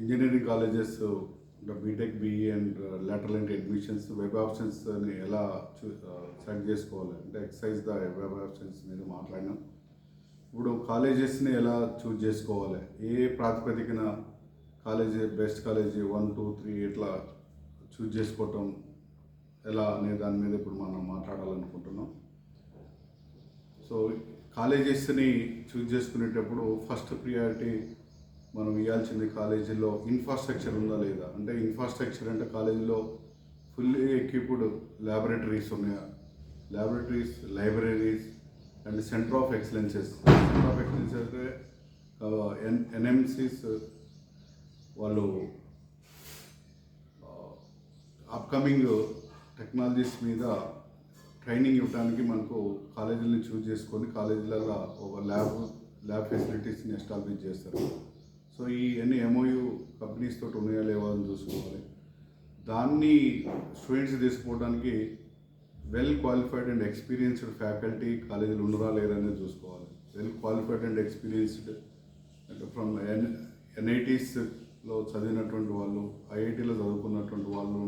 Engineering colleges BTech BE and lateral entry admissions web ఆప్షన్స్ని ఎలా select చేసుకోవాలి అంటే ఎక్సైజ్ ద వెబ్ ఆప్షన్స్ మీద మాట్లాడినాం. ఇప్పుడు కాలేజెస్ని ఎలా చూజ్ చేసుకోవాలి, ఏ ప్రాతిపదికన కాలేజీ బెస్ట్ కాలేజీ 1, 2, 3 ఇట్లా చూజ్ చేసుకోవటం ఎలా అనే దాని మీద ఇప్పుడు మనం మాట్లాడాలనుకుంటున్నాం. సో కాలేజెస్ని చూజ్ చేసుకునేటప్పుడు ఫస్ట్ ప్రియారిటీ మనం ఇవ్వాల్సింది కాలేజీలో ఇన్ఫ్రాస్ట్రక్చర్ ఉందా లేదా. అంటే ఇన్ఫ్రాస్ట్రక్చర్ అంటే కాలేజీలో ఫుల్లీ ఎక్విప్డ్ ల్యాబొరేటరీస్ ఉన్నాయా, libraries and centre of excellences అంటే ఎన్ఎంసీస్ వాళ్ళు అప్కమింగ్ టెక్నాలజీస్ మీద ట్రైనింగ్ ఇవ్వడానికి మనకు కాలేజీలను చూజ్ చేసుకొని కాలేజీలలో ఒక ల్యాబ్ ఫెసిలిటీస్ని ఎస్టాబ్లిష్ చేస్తారు. సో ఈ అన్ని ఎంఓయూ కంపెనీస్ తోటి ఉన్నాయా లేవా అని చూసుకోవాలి. దాన్ని స్టూడెంట్స్ తీసుకోవడానికి well qualified and experienced faculty కాలేజీలు ఉన్నారా లేరా అనేది చూసుకోవాలి. వెల్ క్వాలిఫైడ్ అండ్ ఎక్స్పీరియన్స్డ్ అంటే ఫ్రమ్ ఎన్ఐటీస్లో చదివినటువంటి వాళ్ళు, ఐఐటీలో చదువుకున్నటువంటి వాళ్ళు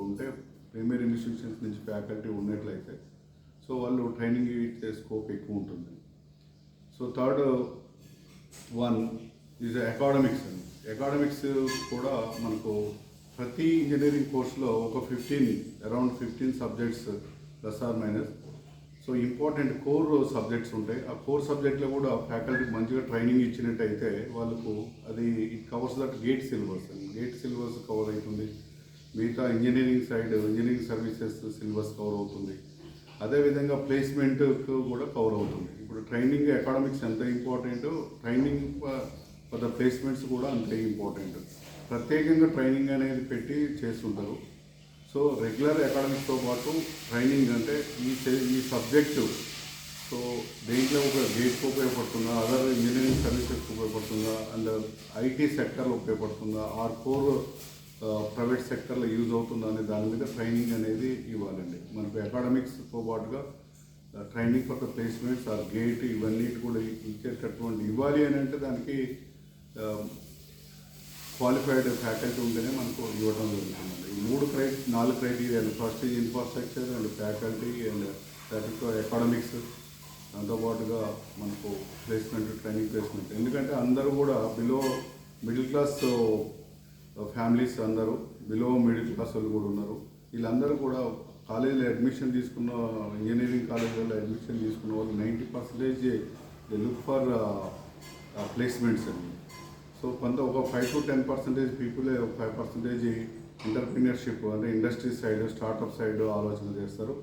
ఉంటే ప్రీమియర్ ఇన్స్టిట్యూషన్స్ నుంచి ఫ్యాకల్టీ ఉన్నట్లయితే సో వాళ్ళు ట్రైనింగ్ ఇచ్చే స్కోప్ ఎక్కువ ఉంటుంది. So third one is academics. Academics కూడా మనకు ప్రతి ఇంజనీరింగ్ కోర్సులో ఒక around 15 subjects plus or minus. So important core subjects ఉంటాయి. ఆ కోర్ సబ్జెక్ట్లో కూడా ఫ్యాకల్టీకి మంచిగా ట్రైనింగ్ ఇచ్చినట్టయితే వాళ్ళకు అది it covers that gate syllabus cover అవుతుంది. మిగతా ఇంజనీరింగ్ సర్వీసెస్ సిలబస్ కవర్ అవుతుంది. అదేవిధంగా ప్లేస్మెంట్కు కూడా కవర్ అవుతుంది. ఇప్పుడు ట్రైనింగ్ అకాడమిక్స్ ఎంత ఇంపార్టెంటో ట్రైనింగ్ ఫర్ ద ప్లేస్మెంట్స్ కూడా అంతే ఇంపార్టెంట్. ప్రత్యేకంగా ట్రైనింగ్ అనేది పెట్టి చేస్తుంటారు. సో రెగ్యులర్ అకాడమిక్స్తో పాటు ట్రైనింగ్ అంటే ఈ సబ్జెక్టు సో దేంట్లో ఒక గేట్కి ఉపయోగపడుతుందా, అదర్ ఇంజనీరింగ్ సర్వీసెస్కి ఉపయోగపడుతుందా, అండ్ ఐటీ సెక్టర్లో ఉపయోగపడుతుందా, ఆర్ కోర్ ప్రైవేట్ సెక్టర్లో యూజ్ అవుతుందా అనే దాని మీద ట్రైనింగ్ అనేది ఇవ్వాలండి. మనకు అకాడమిక్స్తో పాటుగా training for the placements or GATE ఇవన్నీ కూడా ఇచ్చేటటువంటి ఇవ్వాలి అని అంటే దానికి క్వాలిఫైడ్ ఫ్యాకల్టీ ఉంటేనే మనకు ఇవ్వడం జరుగుతుందండి. ఈ 4 క్రైటీరియాలు first infrastructure and faculty and academics, దాంతోపాటుగా మనకు ట్రైనింగ్ ప్లేస్మెంట్. ఎందుకంటే అందరూ కూడా బిలో మిడిల్ క్లాస్ ఫ్యామిలీస్, అందరూ బిలో మిడిల్ క్లాస్ వాళ్ళు కూడా ఉన్నారు. వీళ్ళందరూ కూడా కాలేజీలో అడ్మిషన్ తీసుకున్న ఇంజనీరింగ్ కాలేజీలో అడ్మిషన్ తీసుకున్న వాళ్ళు 90% దే లుక్ ఫర్ ప్లేస్మెంట్స్ అండి. సో ఒక 5 to 10% పీపులే 5% ఎంటర్ప్రీనర్షిప్ అంటే ఇండస్ట్రీ సైడ్, స్టార్టప్ సైడ్ ఆలోచన చేస్తారు.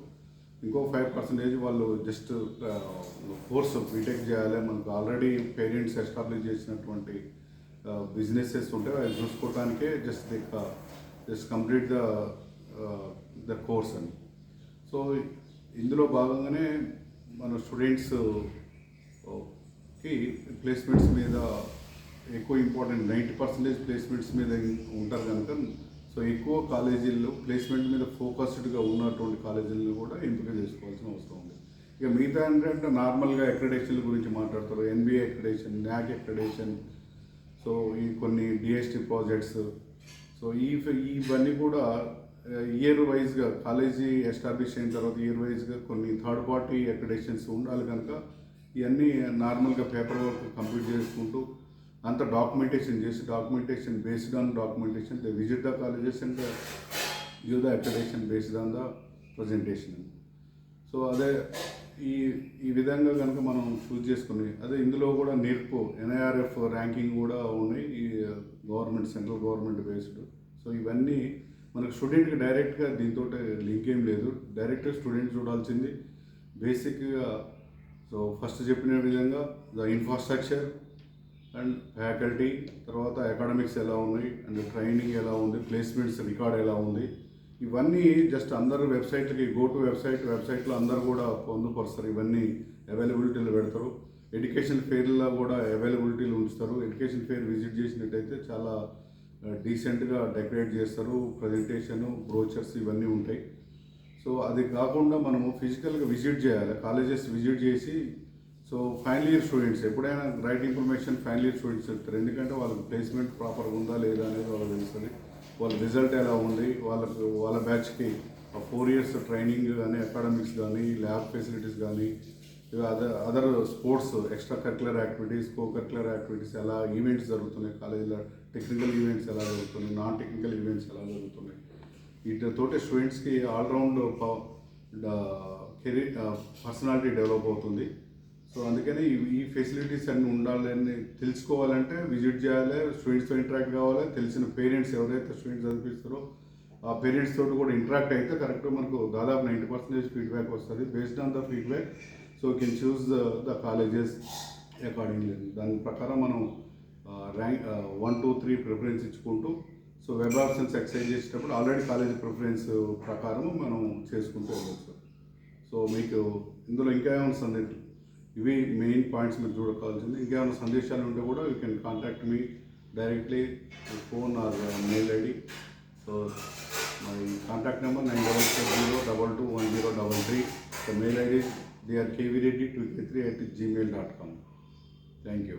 ఇంకో 5% వాళ్ళు జస్ట్ కోర్స్ బీటెక్ చేయాలి, మనకు ఆల్రెడీ పేరెంట్స్ ఎస్టాబ్లిష్ చేసినటువంటి బిజినెసెస్ ఉంటాయి అవి చూసుకోవడానికే జస్ట్ కంప్లీట్ ద కోర్స్ అని. సో ఇందులో భాగంగానే మన స్టూడెంట్స్కి ప్లేస్మెంట్స్ మీద ఎక్కువ ఇంపార్టెంట్ 90% ప్లేస్మెంట్స్ మీద ఉంటారు కనుక సో ఎక్కువ కాలేజీల్లో ప్లేస్మెంట్ మీద ఫోకస్డ్గా ఉన్నటువంటి కాలేజీలను కూడా ఎంపిక చేసుకోవాల్సిన అవసరం ఉంది. ఇక మిగతా ఏంటంటే నార్మల్గా అక్రెడిటేషన్ల గురించి మాట్లాడతారు. NBA accreditation, NAAC accreditation, so ఈ కొన్ని డిఎస్టీ ప్రాజెక్ట్స్. సో ఇవన్నీ కూడా ఇయర్ వైజ్గా కాలేజీ ఎస్టాబ్లిష్ అయిన తర్వాత ఇయర్ వైజ్గా కొన్ని థర్డ్ పార్టీ అక్రెడిటేషన్స్ ఉండాలి కనుక ఇవన్నీ నార్మల్గా పేపర్ వర్క్ కంప్లీట్ చేసుకుంటూ అంత documentation based on documentation they visit the colleges and give the accreditation based on the presentation. So అదే ఈ విధంగా కనుక మనం చూజ్ చేసుకుని అదే ఇందులో కూడా నేర్పు ఎన్ఐఆర్ఎఫ్ ర్యాంకింగ్ కూడా ఉన్నాయి, ఈ government central government based. So ఇవన్నీ మనకు స్టూడెంట్కి డైరెక్ట్గా దీంతో లింక్ ఏం లేదు. డైరెక్ట్గా స్టూడెంట్ చూడాల్సింది బేసిక్గా. సో ఫస్ట్ చెప్పిన విధంగా ద ఇన్ఫ్రాస్ట్రక్చర్ అండ్ ఫ్యాకల్టీ, తర్వాత అకాడమిక్స్ ఎలా ఉన్నాయి అండ్ ట్రైనింగ్ ఎలా ఉంది, ప్లేస్మెంట్స్ రికార్డ్ ఎలా ఉంది, ఇవన్నీ జస్ట్ అందరూ వెబ్సైట్లకి వెబ్సైట్లో అందరూ కూడా పొందుపరుస్తారు. ఇవన్నీ అవైలబిలిటీలో పెడతారు. ఎడ్యుకేషన్ ఫెయిర్లో కూడా అవైలబిలిటీలు ఉంచుతారు. ఎడ్యుకేషన్ ఫెయిర్ విజిట్ చేసినట్టయితే చాలా డీసెంట్గా డెకరేట్ చేస్తారు. ప్రజెంటేషను, బ్రోచర్స్ ఇవన్నీ ఉంటాయి. సో అది కాకుండా మనము ఫిజికల్గా విజిట్ చేయాలి, కాలేజెస్ విజిట్ చేసి సో ఫైనల్ ఇయర్ స్టూడెంట్స్ ఎప్పుడైనా right information final year students చెప్తారు, ఎందుకంటే వాళ్ళకి ప్లేస్మెంట్ ప్రాపర్గా ఉందా లేదా అనేది వాళ్ళకి తెలుస్తుంది, వాళ్ళ రిజల్ట్ ఎలా ఉంది, వాళ్ళ బ్యాచ్కి 4 years ట్రైనింగ్ కానీ అకాడమిక్స్ కానీ ల్యాబ్ ఫెసిలిటీస్ కానీ other sports extra curricular activities co curricular activities ఎలా ఈవెంట్స్ జరుగుతున్నాయి కాలేజీలో, టెక్నికల్ ఈవెంట్స్ ఎలా జరుగుతున్నాయి, నాన్ టెక్నికల్ ఈవెంట్స్ ఎలా జరుగుతున్నాయి, వీటితోటి స్టూడెంట్స్కి ఆల్రౌండ్ కెరీర్ పర్సనాలిటీ డెవలప్ అవుతుంది. సో అందుకని ఈ ఫెసిలిటీస్ అన్నీ ఉండాలని తెలుసుకోవాలంటే విజిట్ చేయాలి, స్టూడెంట్స్తో ఇంటరాక్ట్ కావాలి, తెలిసిన పేరెంట్స్ ఎవరైతే స్టూడెంట్స్ చదివిస్తారో ఆ పేరెంట్స్ తోటి కూడా ఇంటరాక్ట్ అయితే కరెక్ట్గా మనకు దాదాపు 90% ఫీడ్బ్యాక్ వస్తుంది. Based on the feedback so can choose the colleges accordingly. దాని ప్రకారం మనం ర్యాంక్ 1, 2, 3 ప్రిఫరెన్స్ ఇచ్చుకుంటూ సో వెబ్ ఆప్షన్స్ ఎక్సైజ్ చేసేటప్పుడు ఆల్రెడీ కాలేజ్ ప్రిఫరెన్స్ ప్రకారం మనం చేసుకుంటూ వెళ్ళవచ్చు. సో మీకు ఇందులో ఇంకా ఏమైనా సందేహం, ఇవి మెయిన్ పాయింట్స్ మీరు చూడకాల్సింది. ఇంకేమైనా సందేశాలు ఉంటే కూడా you can contact me directly phone are mail ID. So my contact number 9770221033. The mail ID is they are kvreddy2k3@gmail.com. Thank you.